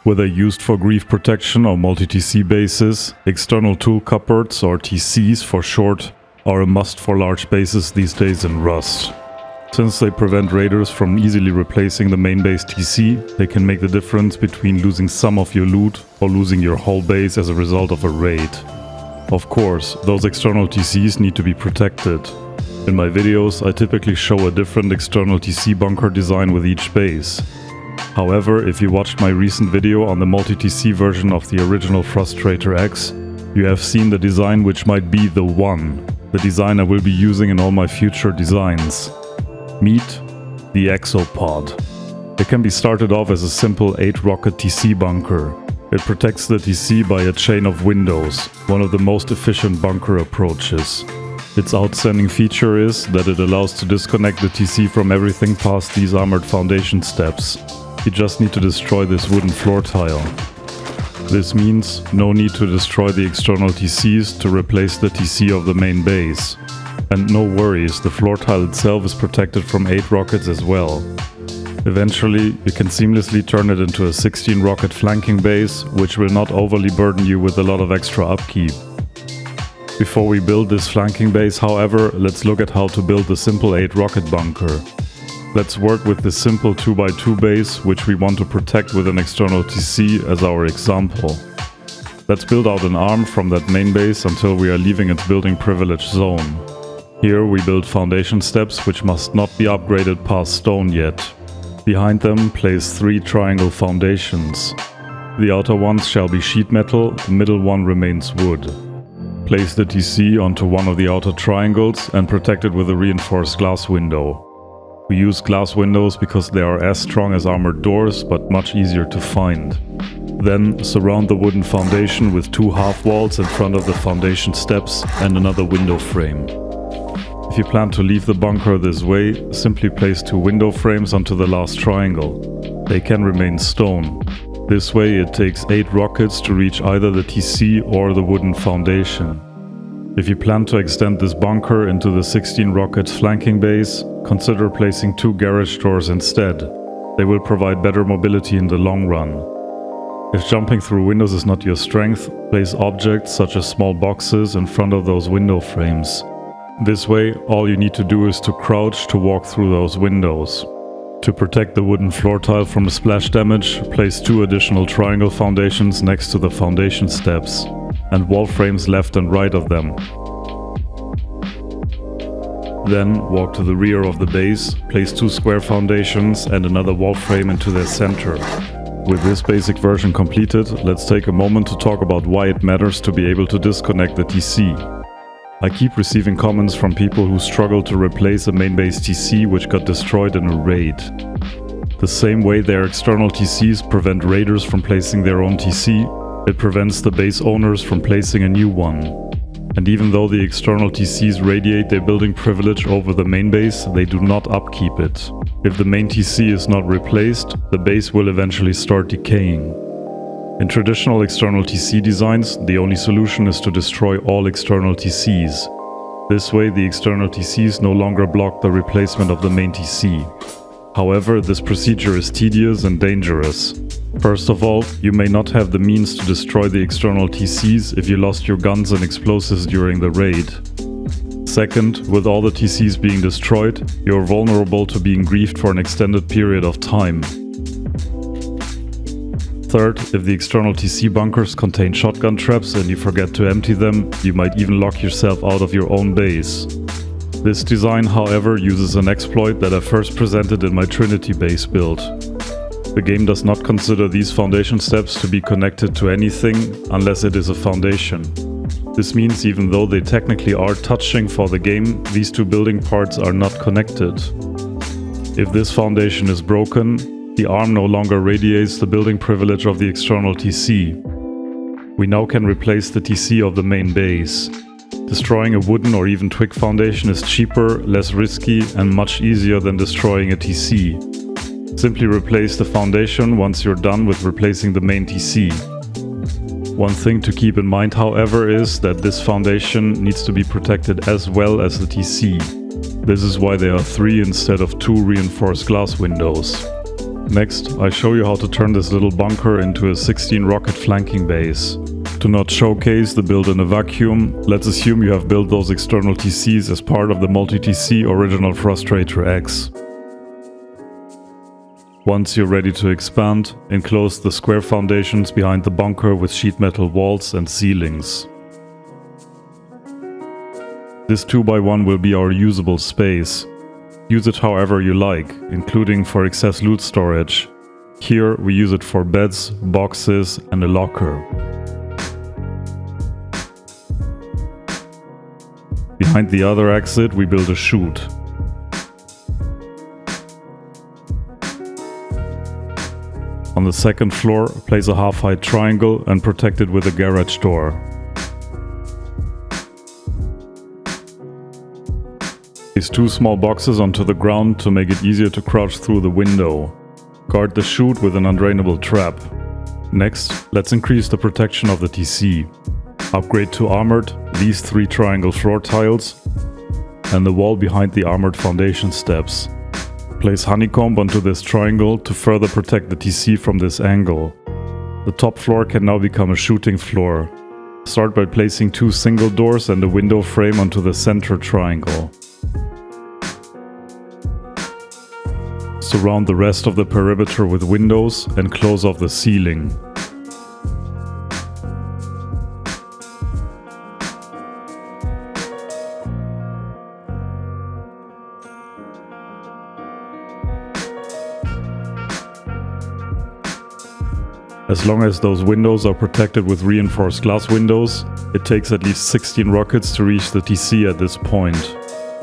Whether used for grief protection or multi-TC bases, external tool cupboards or TCs for short are a must for large bases these days in Rust. Since they prevent raiders from easily replacing the main base TC, they can make the difference between losing some of your loot or losing your whole base as a result of a raid. Of course, those external TCs need to be protected. In my videos, I typically show a different external TC bunker design with each base. However, if you watched my recent video on the multi-TC version of the original Frustrator X, you have seen the design which might be the one, the design I will be using in all my future designs. Meet the Exopod. It can be started off as a simple 8-rocket TC bunker. It protects the TC by a chain of windows, one of the most efficient bunker approaches. Its outstanding feature is that it allows to disconnect the TC from everything past these armored foundation steps. You just need to destroy this wooden floor tile. This means no need to destroy the external TCs to replace the TC of the main base. And no worries, the floor tile itself is protected from 8 rockets as well. Eventually, you can seamlessly turn it into a 16-rocket flanking base, which will not overly burden you with a lot of extra upkeep. Before we build this flanking base, however, let's look at how to build the simple 8-rocket bunker. Let's work with the simple 2x2 base, which we want to protect with an external TC as our example. Let's build out an arm from that main base until we are leaving its building privilege zone. Here we build foundation steps which must not be upgraded past stone yet. Behind them place 3 triangle foundations. The outer ones shall be sheet metal, the middle one remains wood. Place the TC onto one of the outer triangles and protect it with a reinforced glass window. We use glass windows because they are as strong as armored doors, but much easier to find. Then surround the wooden foundation with 2 half walls in front of the foundation steps and another window frame. If you plan to leave the bunker this way, simply place 2 window frames onto the last triangle. They can remain stone. This way it takes 8 rockets to reach either the TC or the wooden foundation. If you plan to extend this bunker into the 16 rockets flanking base, consider placing 2 garage doors instead. They will provide better mobility in the long run. If jumping through windows is not your strength, place objects such as small boxes in front of those window frames. This way, all you need to do is to crouch to walk through those windows. To protect the wooden floor tile from splash damage, place 2 additional triangle foundations next to the foundation steps, and wall frames left and right of them. Then walk to the rear of the base, place 2 square foundations and another wall frame into their center. With this basic version completed, let's take a moment to talk about why it matters to be able to disconnect the TC. I keep receiving comments from people who struggle to replace a main base TC which got destroyed in a raid. The same way their external TCs prevent raiders from placing their own TC, it prevents the base owners from placing a new one. And even though the external TCs radiate their building privilege over the main base, they do not upkeep it. If the main TC is not replaced, the base will eventually start decaying. In traditional external TC designs, the only solution is to destroy all external TCs. This way, the external TCs no longer block the replacement of the main TC. However, this procedure is tedious and dangerous. First of all, you may not have the means to destroy the external TCs if you lost your guns and explosives during the raid. Second, with all the TCs being destroyed, you're vulnerable to being griefed for an extended period of time. Third, if the external TC bunkers contain shotgun traps and you forget to empty them, you might even lock yourself out of your own base. This design, however, uses an exploit that I first presented in my Trinity base build. The game does not consider these foundation steps to be connected to anything unless it is a foundation. This means even though they technically are touching for the game, these 2 building parts are not connected. If this foundation is broken, the arm no longer radiates the building privilege of the external TC. We now can replace the TC of the main base. Destroying a wooden or even twig foundation is cheaper, less risky, and much easier than destroying a TC. Simply replace the foundation once you're done with replacing the main TC. One thing to keep in mind, however, is that this foundation needs to be protected as well as the TC. This is why there are 3 instead of 2 reinforced glass windows. Next, I show you how to turn this little bunker into a 16 rocket flanking base. To not showcase the build in a vacuum, let's assume you have built those external TCs as part of the multi-TC original Frustrator X. Once you're ready to expand, enclose the square foundations behind the bunker with sheet metal walls and ceilings. This 2x1 will be our usable space. Use it however you like, including for excess loot storage. Here we use it for beds, boxes and a locker. Behind the other exit we build a chute. On the second floor, place a half-height triangle and protect it with a garage door. Place 2 small boxes onto the ground to make it easier to crouch through the window. Guard the chute with an undrainable trap. Next, let's increase the protection of the TC. Upgrade to armored these 3 triangle floor tiles and the wall behind the armored foundation steps. Place honeycomb onto this triangle to further protect the TC from this angle. The top floor can now become a shooting floor. Start by placing 2 single doors and a window frame onto the center triangle. Surround the rest of the perimeter with windows and close off the ceiling. As long as those windows are protected with reinforced glass windows, it takes at least 16 rockets to reach the TC at this point.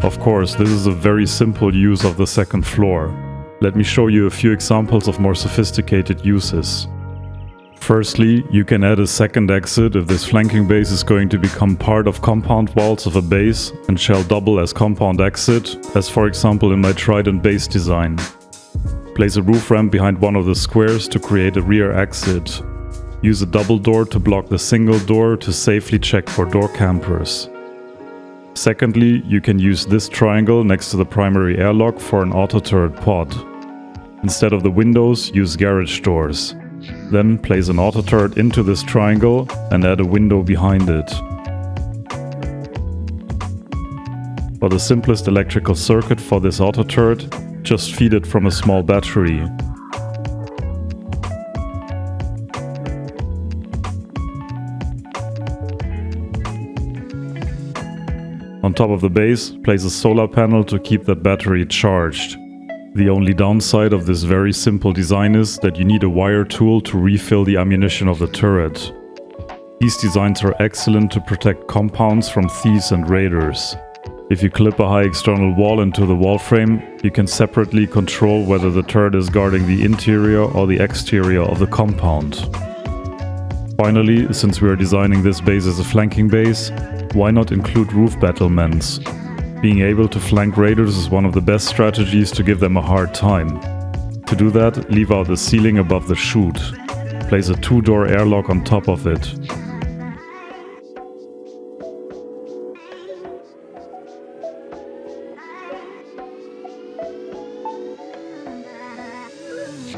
Of course, this is a very simple use of the second floor. Let me show you a few examples of more sophisticated uses. Firstly, you can add a second exit if this flanking base is going to become part of compound walls of a base and shall double as compound exit, as for example in my Trident base design. Place a roof ramp behind one of the squares to create a rear exit. Use a double door to block the single door to safely check for door campers. Secondly, you can use this triangle next to the primary airlock for an auto-turret pod. Instead of the windows, use garage doors. Then place an auto-turret into this triangle and add a window behind it. For the simplest electrical circuit for this auto-turret, just feed it from a small battery. On top of the base, place a solar panel to keep that battery charged. The only downside of this very simple design is that you need a wire tool to refill the ammunition of the turret. These designs are excellent to protect compounds from thieves and raiders. If you clip a high external wall into the wall frame, you can separately control whether the turret is guarding the interior or the exterior of the compound. Finally, since we are designing this base as a flanking base, why not include roof battlements? Being able to flank raiders is one of the best strategies to give them a hard time. To do that, leave out the ceiling above the chute. Place a 2-door airlock on top of it.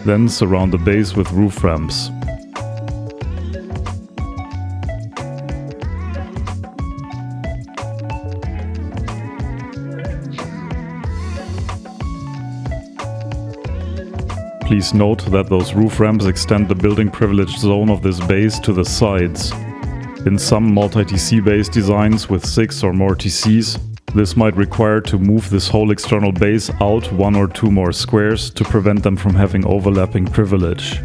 Then surround the base with roof ramps. Please note that those roof ramps extend the building privilege zone of this base to the sides. In some multi-TC base designs with 6 or more TCs, this might require to move this whole external base out 1 or 2 more squares to prevent them from having overlapping privilege.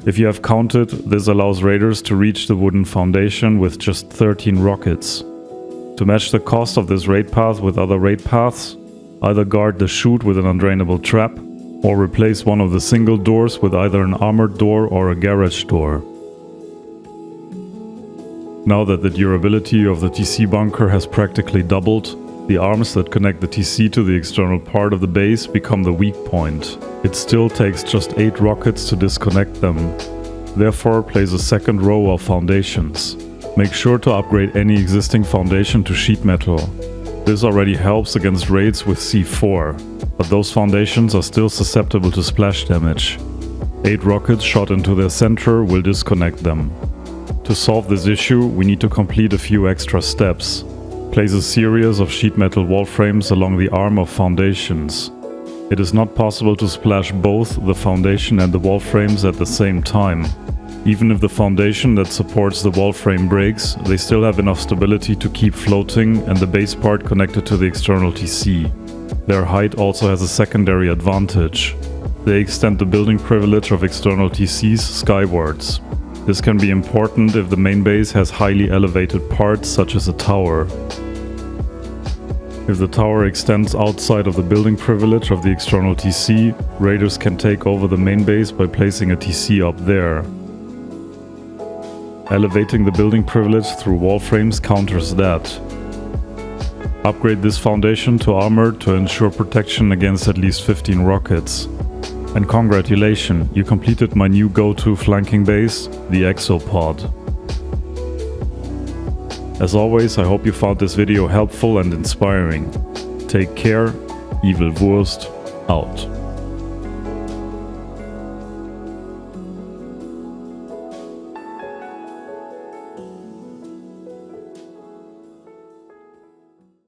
If you have counted, this allows raiders to reach the wooden foundation with just 13 rockets. To match the cost of this raid path with other raid paths, either guard the chute with an undrainable trap, or replace one of the single doors with either an armored door or a garage door. Now that the durability of the TC bunker has practically doubled, the arms that connect the TC to the external part of the base become the weak point. It still takes just 8 rockets to disconnect them. Therefore, place a second row of foundations. Make sure to upgrade any existing foundation to sheet metal. This already helps against raids with C4, but those foundations are still susceptible to splash damage. 8 rockets shot into their center will disconnect them. To solve this issue, we need to complete a few extra steps. Place a series of sheet metal wall frames along the arm of foundations. It is not possible to splash both the foundation and the wall frames at the same time. Even if the foundation that supports the wall frame breaks, they still have enough stability to keep floating and the base part connected to the external TC. Their height also has a secondary advantage. They extend the building privilege of external TCs skywards. This can be important if the main base has highly elevated parts such as a tower. If the tower extends outside of the building privilege of the external TC, raiders can take over the main base by placing a TC up there. Elevating the building privilege through wall frames counters that. Upgrade this foundation to armored to ensure protection against at least 15 rockets. And congratulations, you completed my new go-to flanking base, the Exopod. As always, I hope you found this video helpful and inspiring. Take care, Evil Wurst out.